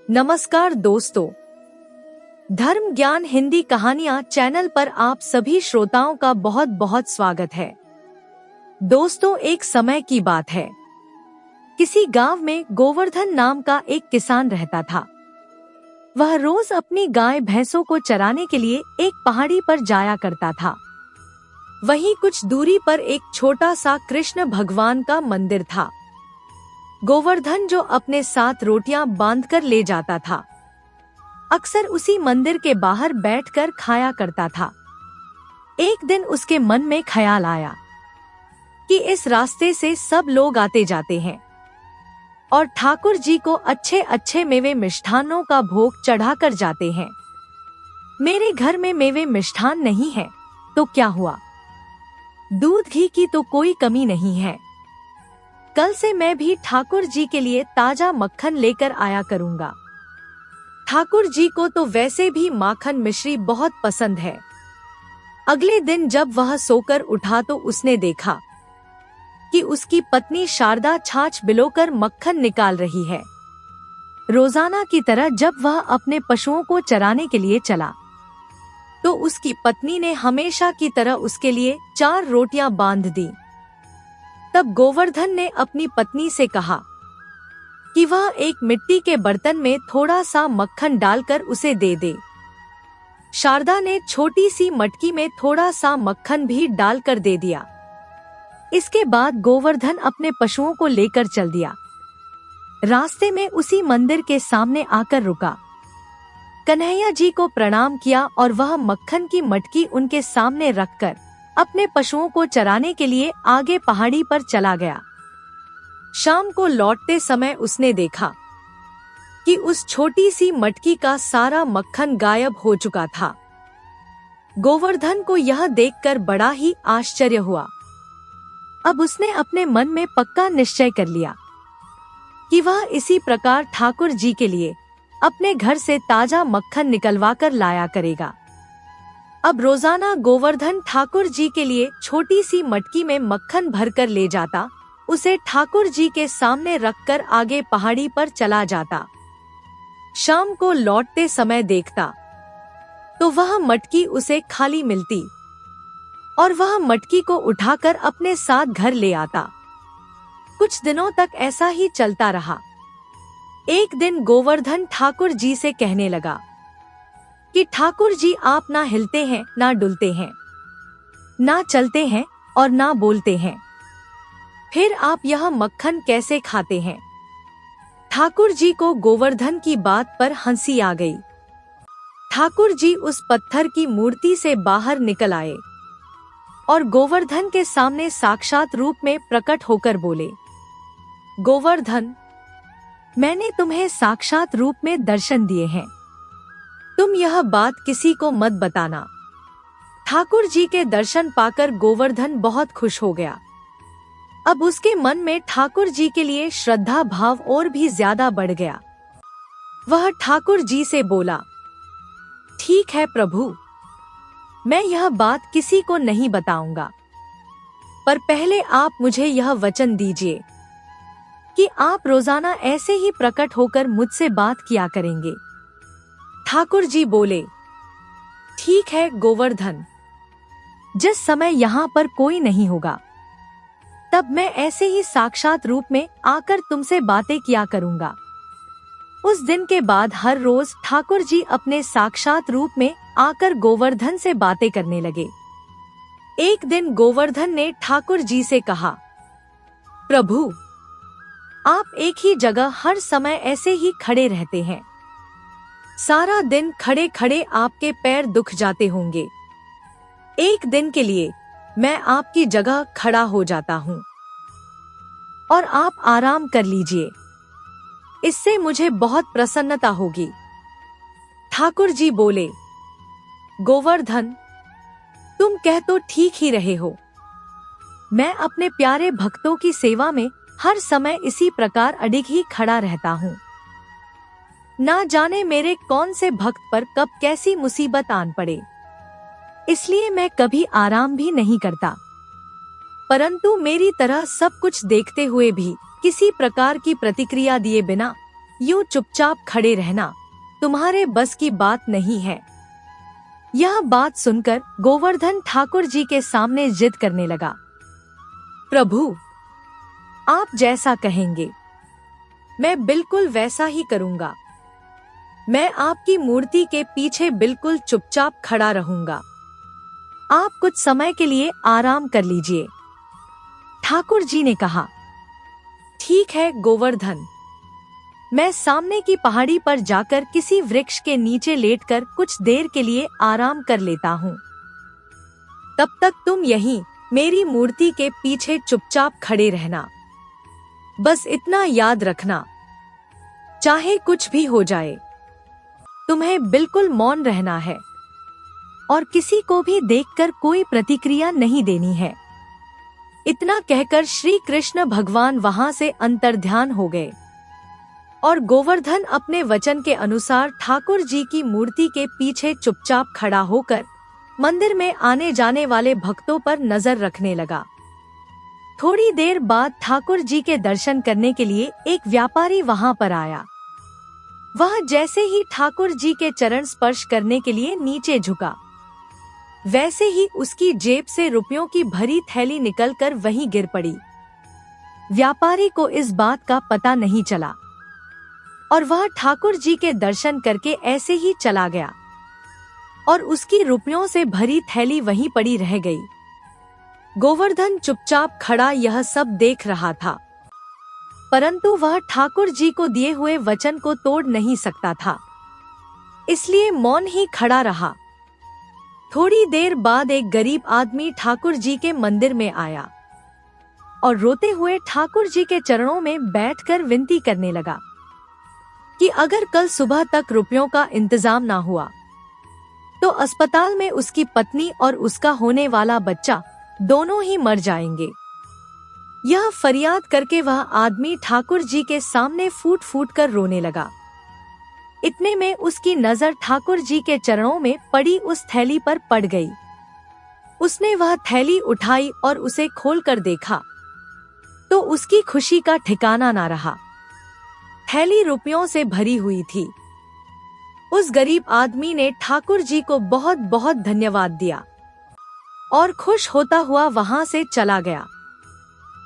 नमस्कार दोस्तों, धर्म ज्ञान हिंदी कहानियां चैनल पर आप सभी श्रोताओं का बहुत बहुत स्वागत है। दोस्तों, एक समय की बात है। किसी गांव में गोवर्धन नाम का एक किसान रहता था। वह रोज अपनी गाय भैंसों को चराने के लिए एक पहाड़ी पर जाया करता था। वहीं कुछ दूरी पर एक छोटा सा कृष्ण भगवान का मंदिर था। गोवर्धन जो अपने साथ रोटियां बांधकर ले जाता था, अक्सर उसी मंदिर के बाहर बैठकर खाया करता था। एक दिन उसके मन में ख्याल आया कि इस रास्ते से सब लोग आते जाते हैं और ठाकुर जी को अच्छे अच्छे मेवे मिष्ठानों का भोग चढ़ाकर जाते हैं। मेरे घर में मेवे मिष्ठान नहीं है तो क्या हुआ? दूध घी की तो कोई कमी नहीं है। कल से मैं भी ठाकुर जी के लिए ताजा मक्खन लेकर आया करूंगा। ठाकुर जी को तो वैसे भी माखन मिश्री बहुत पसंद है। अगले दिन जब वह सोकर उठा तो उसने देखा कि उसकी पत्नी शारदा छाछ बिलोकर मक्खन निकाल रही है। रोजाना की तरह जब वह अपने पशुओं को चराने के लिए चला तो उसकी पत्नी ने हमेशा की तरह उसके लिए 4 रोटियां बांध दी। तब गोवर्धन ने अपनी पत्नी से कहा कि वह एक मिट्टी के बर्तन में थोड़ा सा मक्खन डालकर उसे दे दे। शारदा ने छोटी सी मटकी में थोड़ा सा मक्खन भी डालकर दे दिया। इसके बाद गोवर्धन अपने पशुओं को लेकर चल दिया। रास्ते में उसी मंदिर के सामने आकर रुका। कन्हैया जी को प्रणाम किया और वह मक्खन की मटकी उनके सामने रखकर अपने पशुओं को चराने के लिए आगे पहाड़ी पर चला गया। शाम को लौटते समय उसने देखा कि उस छोटी सी मटकी का सारा मक्खन गायब हो चुका था। गोवर्धन को यह देखकर बड़ा ही आश्चर्य हुआ। अब उसने अपने मन में पक्का निश्चय कर लिया कि वह इसी प्रकार ठाकुर जी के लिए अपने घर से ताजा मक्खन निकलवा कर लाया करेगा। अब रोजाना गोवर्धन ठाकुर जी के लिए छोटी सी मटकी में मक्खन भरकर ले जाता, उसे ठाकुर जी के सामने रखकर आगे पहाड़ी पर चला जाता। शाम को लौटते समय देखता तो वह मटकी उसे खाली मिलती और वह मटकी को उठाकर अपने साथ घर ले आता। कुछ दिनों तक ऐसा ही चलता रहा। एक दिन गोवर्धन ठाकुर जी से कहने लगा कि ठाकुर जी, आप ना हिलते हैं ना डुलते हैं, ना चलते हैं और ना बोलते हैं, फिर आप यह मक्खन कैसे खाते हैं? ठाकुर जी को गोवर्धन की बात पर हंसी आ गई। ठाकुर जी उस पत्थर की मूर्ति से बाहर निकल आए और गोवर्धन के सामने साक्षात रूप में प्रकट होकर बोले, गोवर्धन, मैंने तुम्हें साक्षात रूप में दर्शन दिए हैं। तुम यह बात किसी को मत बताना। ठाकुर जी के दर्शन पाकर गोवर्धन बहुत खुश हो गया। अब उसके मन में ठाकुर जी के लिए श्रद्धा भाव और भी ज्यादा बढ़ गया। वह ठाकुर जी से बोला, ठीक है प्रभु, मैं यह बात किसी को नहीं बताऊंगा, पर पहले आप मुझे यह वचन दीजिए कि आप रोजाना ऐसे ही प्रकट होकर मुझसे बात किया करेंगे। ठाकुर जी बोले, ठीक है गोवर्धन, जिस समय यहाँ पर कोई नहीं होगा तब मैं ऐसे ही साक्षात रूप में आकर तुमसे बातें किया करूँगा। उस दिन के बाद हर रोज ठाकुर जी अपने साक्षात रूप में आकर गोवर्धन से बातें करने लगे। एक दिन गोवर्धन ने ठाकुर जी से कहा, प्रभु, आप एक ही जगह हर समय ऐसे ही खड़े रहते हैं। सारा दिन खड़े खड़े आपके पैर दुख जाते होंगे। एक दिन के लिए मैं आपकी जगह खड़ा हो जाता हूँ और आप आराम कर लीजिए, इससे मुझे बहुत प्रसन्नता होगी। ठाकुर जी बोले, गोवर्धन, तुम कह तो ठीक ही रहे हो। मैं अपने प्यारे भक्तों की सेवा में हर समय इसी प्रकार अडिग ही खड़ा रहता हूँ। ना जाने मेरे कौन से भक्त पर कब कैसी मुसीबत आन पड़े, इसलिए मैं कभी आराम भी नहीं करता। परंतु मेरी तरह सब कुछ देखते हुए भी किसी प्रकार की प्रतिक्रिया दिए बिना यूं चुपचाप खड़े रहना तुम्हारे बस की बात नहीं है। यह बात सुनकर गोवर्धन ठाकुर जी के सामने जिद करने लगा। प्रभु, आप जैसा कहेंगे मैं बिल्कुल वैसा ही करूंगा। मैं आपकी मूर्ति के पीछे बिल्कुल चुपचाप खड़ा रहूंगा। आप कुछ समय के लिए आराम कर लीजिए। ठाकुर जी ने कहा, ठीक है गोवर्धन, मैं सामने की पहाड़ी पर जाकर किसी वृक्ष के नीचे लेटकर कुछ देर के लिए आराम कर लेता हूँ। तब तक तुम यहीं मेरी मूर्ति के पीछे चुपचाप खड़े रहना। बस इतना याद रखना, चाहे कुछ भी हो जाए, तुम्हें बिल्कुल मौन रहना है और किसी को भी देखकर कोई प्रतिक्रिया नहीं देनी है। इतना कहकर श्री कृष्ण भगवान वहां से अंतर्ध्यान हो गए और गोवर्धन अपने वचन के अनुसार ठाकुर जी की मूर्ति के पीछे चुपचाप खड़ा होकर मंदिर में आने जाने वाले भक्तों पर नजर रखने लगा। थोड़ी देर बाद ठाकुर जी के दर्शन करने के लिए एक व्यापारी वहां पर आया। वह जैसे ही ठाकुर जी के चरण स्पर्श करने के लिए नीचे झुका, वैसे ही उसकी जेब से रुपयों की भरी थैली निकलकर वहीं गिर पड़ी। व्यापारी को इस बात का पता नहीं चला और वह ठाकुर जी के दर्शन करके ऐसे ही चला गया और उसकी रुपयों से भरी थैली वहीं पड़ी रह गई। गोवर्धन चुपचाप खड़ा यह सब देख रहा था, परंतु वह ठाकुर जी को दिए हुए वचन को तोड़ नहीं सकता था, इसलिए मौन ही खड़ा रहा। थोड़ी देर बाद एक गरीब आदमी ठाकुर जी के मंदिर में आया और रोते हुए ठाकुर जी के चरणों में बैठकर विनती करने लगा कि अगर कल सुबह तक रुपयों का इंतजाम ना हुआ तो अस्पताल में उसकी पत्नी और उसका होने वाला बच्चा दोनों ही मर जाएंगे। यह फरियाद करके वह आदमी ठाकुर जी के सामने फूट फूट कर रोने लगा। इतने में उसकी नजर ठाकुर जी के चरणों में पड़ी उस थैली पर पड़ गई। उसने वह थैली उठाई और उसे खोलकर देखा तो उसकी खुशी का ठिकाना ना रहा। थैली रुपयों से भरी हुई थी। उस गरीब आदमी ने ठाकुर जी को बहुत बहुत धन्यवाद दिया और खुश होता हुआ वहां से चला गया।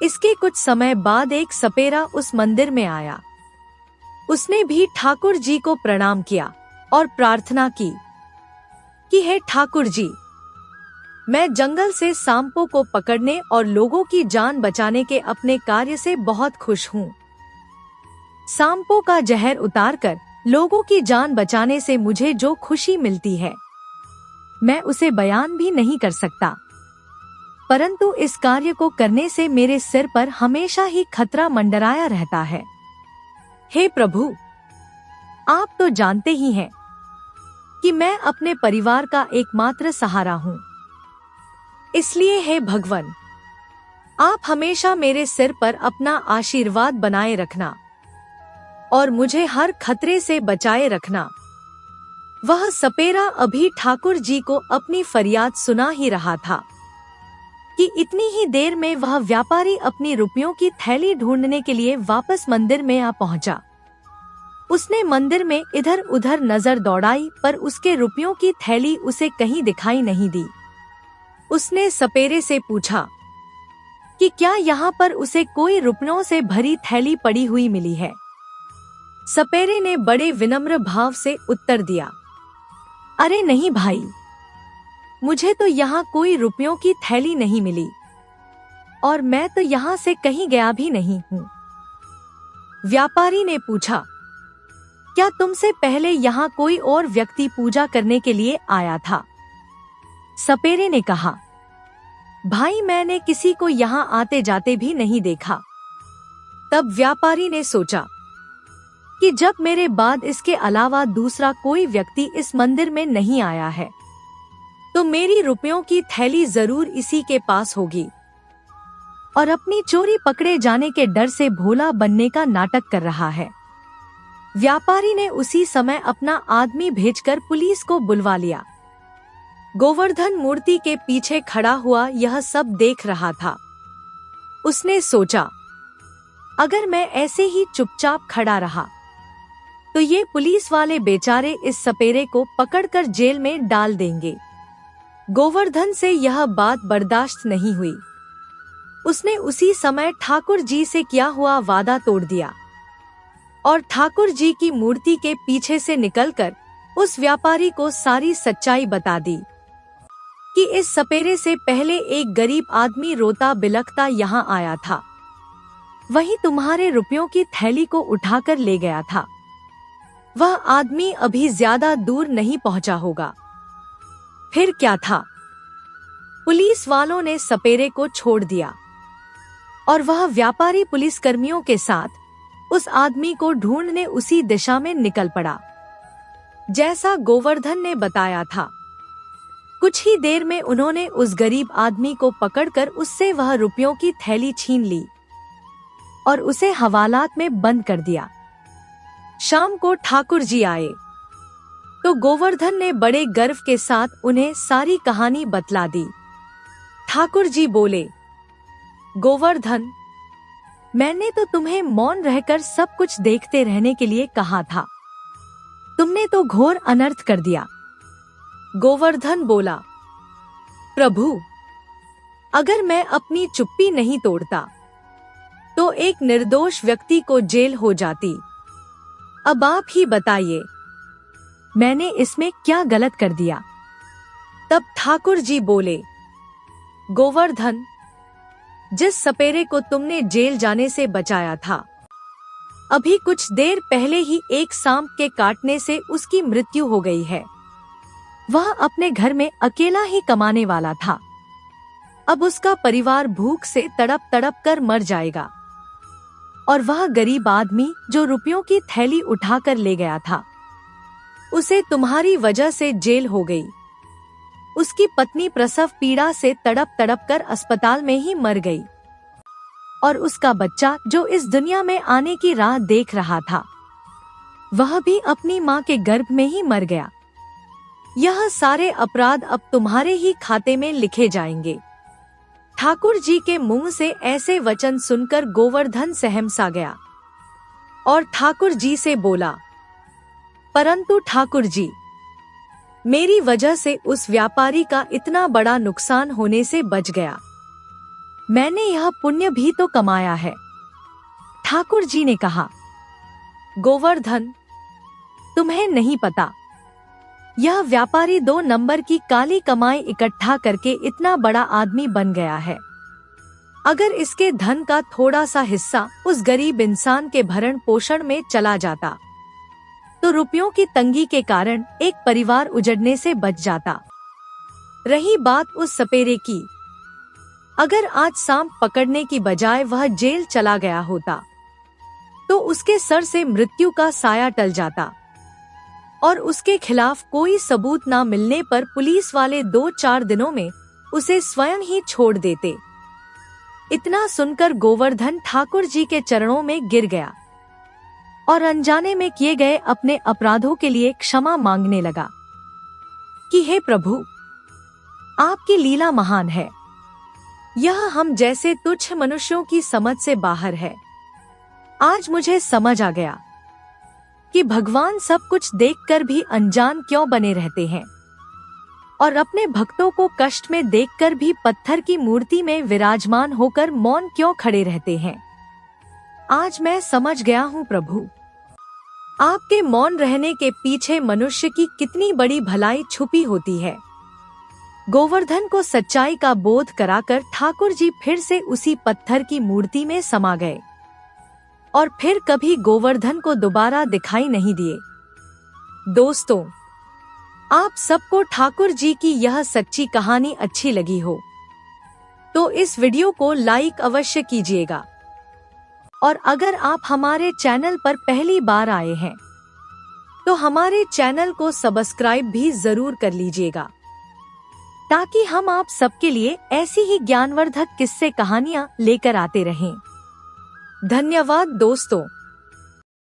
इसके कुछ समय बाद एक सपेरा उस मंदिर में आया। उसने भी ठाकुर जी को प्रणाम किया और प्रार्थना की कि हे ठाकुर जी, मैं जंगल से सांपों को पकड़ने और लोगों की जान बचाने के अपने कार्य से बहुत खुश हूँ। सांपों का जहर उतारकर लोगों की जान बचाने से मुझे जो खुशी मिलती है, मैं उसे बयान भी नहीं कर सकता। परंतु इस कार्य को करने से मेरे सिर पर हमेशा ही खतरा मंडराया रहता है। हे प्रभु, आप तो जानते ही हैं कि मैं अपने परिवार का एकमात्र सहारा हूँ। इसलिए हे भगवान, आप हमेशा मेरे सिर पर अपना आशीर्वाद बनाए रखना और मुझे हर खतरे से बचाए रखना। वह सपेरा अभी ठाकुर जी को अपनी फरियाद सुना ही रहा था कि इतनी ही देर में वह व्यापारी अपनी रुपयों की थैली ढूंढने के लिए वापस मंदिर में आ पहुंचा। उसने मंदिर में इधर उधर नजर दौड़ाई, पर उसके रुपयों की थैली उसे कहीं दिखाई नहीं दी। उसने सपेरे से पूछा कि क्या यहाँ पर उसे कोई रुपयों से भरी थैली पड़ी हुई मिली है। सपेरे ने बड़े विनम्र भाव से उत्तर दिया, अरे नहीं भाई, मुझे तो यहाँ कोई रुपयों की थैली नहीं मिली और मैं तो यहाँ से कहीं गया भी नहीं हूँ। व्यापारी ने पूछा, क्या तुमसे पहले यहाँ कोई और व्यक्ति पूजा करने के लिए आया था? सपेरे ने कहा, भाई मैंने किसी को यहाँ आते जाते भी नहीं देखा। तब व्यापारी ने सोचा कि जब मेरे बाद इसके अलावा दूसरा कोई व्यक्ति इस मंदिर में नहीं आया है तो मेरी रुपयों की थैली जरूर इसी के पास होगी और अपनी चोरी पकड़े जाने के डर से भोला बनने का नाटक कर रहा है। व्यापारी ने उसी समय अपना आदमी भेजकर पुलिस को बुलवा लिया। गोवर्धन मूर्ति के पीछे खड़ा हुआ यह सब देख रहा था। उसने सोचा, अगर मैं ऐसे ही चुपचाप खड़ा रहा तो ये पुलिस वाले बेचारे इस सपेरे को पकड़कर जेल में डाल देंगे। गोवर्धन से यह बात बर्दाश्त नहीं हुई। उसने उसी समय ठाकुर जी से किया हुआ वादा तोड़ दिया और ठाकुर जी की मूर्ति के पीछे से निकलकर उस व्यापारी को सारी सच्चाई बता दी कि इस सपेरे से पहले एक गरीब आदमी रोता बिलखता यहाँ आया था, वही तुम्हारे रुपयों की थैली को उठाकर ले गया था। वह आदमी अभी ज्यादा दूर नहीं पहुंचा होगा। फिर क्या था? पुलिस वालों ने सपेरे को छोड़ दिया और वह व्यापारी पुलिसकर्मियों के साथ उस आदमी को ढूंढने उसी दिशा में निकल पड़ा जैसा गोवर्धन ने बताया था। कुछ ही देर में उन्होंने उस गरीब आदमी को पकड़कर उससे वह रुपयों की थैली छीन ली और उसे हवालात में बंद कर दिया। शाम को ठाकुर जी आए तो गोवर्धन ने बड़े गर्व के साथ उन्हें सारी कहानी बतला दी। ठाकुर जी बोले, गोवर्धन, मैंने तो तुम्हें मौन रहकर सब कुछ देखते रहने के लिए कहा था, तुमने तो घोर अनर्थ कर दिया। गोवर्धन बोला, प्रभु, अगर मैं अपनी चुप्पी नहीं तोड़ता तो एक निर्दोष व्यक्ति को जेल हो जाती। अब आप ही बताइए, मैंने इसमें क्या गलत कर दिया? तब ठाकुर जी बोले, गोवर्धन, जिस सपेरे को तुमने जेल जाने से बचाया था, अभी कुछ देर पहले ही एक सांप के काटने से उसकी मृत्यु हो गई है। वह अपने घर में अकेला ही कमाने वाला था। अब उसका परिवार भूख से तड़प तड़प कर मर जाएगा और वह गरीब आदमी जो रुपयों की थैली उठाकर ले गया था, उसे तुम्हारी वजह से जेल हो गई। उसकी पत्नी प्रसव पीड़ा से तड़प तड़प कर अस्पताल में ही मर गई और उसका बच्चा जो इस दुनिया में आने की राह देख रहा था, वह भी अपनी माँ के गर्भ में ही मर गया। यह सारे अपराध अब तुम्हारे ही खाते में लिखे जाएंगे। ठाकुर जी के मुंह से ऐसे वचन सुनकर गोवर्धन सहम सा गया और ठाकुर जी से बोला, परंतु ठाकुर जी, मेरी वजह से उस व्यापारी का इतना बड़ा नुकसान होने से बच गया। मैंने यह पुण्य भी तो कमाया है। ठाकुर जी ने कहा, गोवर्धन, तुम्हें नहीं पता, यह व्यापारी 2 नंबर की काली कमाई इकट्ठा करके इतना बड़ा आदमी बन गया है। अगर इसके धन का थोड़ा सा हिस्सा उस गरीब इंसान के भरण पोषण में चला जाता तो रुपयों की तंगी के कारण एक परिवार उजड़ने से बच जाता। रही बात उस सपेरे की, अगर आज सांप पकड़ने की बजाय वह जेल चला गया होता तो उसके सर से मृत्यु का साया टल जाता और उसके खिलाफ कोई सबूत न मिलने पर पुलिस वाले 2-4 दिनों में उसे स्वयं ही छोड़ देते। इतना सुनकर गोवर्धन ठाकुर जी के चरणों में गिर गया और अनजाने में किए गए अपने अपराधों के लिए क्षमा मांगने लगा कि हे प्रभु, आपकी लीला महान है। यह हम जैसे तुच्छ मनुष्यों की समझ से बाहर है। आज मुझे समझ आ गया कि भगवान सब कुछ देखकर भी अनजान क्यों बने रहते हैं और अपने भक्तों को कष्ट में देखकर भी पत्थर की मूर्ति में विराजमान होकर मौन क्यों खड़े रहते हैं। आज मैं समझ गया हूँ प्रभु, आपके मौन रहने के पीछे मनुष्य की कितनी बड़ी भलाई छुपी होती है। गोवर्धन को सच्चाई का बोध कराकर ठाकुर जी फिर से उसी पत्थर की मूर्ति में समा गए और फिर कभी गोवर्धन को दोबारा दिखाई नहीं दिए। दोस्तों, आप सबको ठाकुर जी की यह सच्ची कहानी अच्छी लगी हो तो इस वीडियो को लाइक अवश्य कीजिएगा और अगर आप हमारे चैनल पर पहली बार आए हैं तो हमारे चैनल को सब्सक्राइब भी जरूर कर लीजिएगा ताकि हम आप सबके लिए ऐसी ही ज्ञानवर्धक किस्से कहानियाँ लेकर आते रहें। धन्यवाद दोस्तों।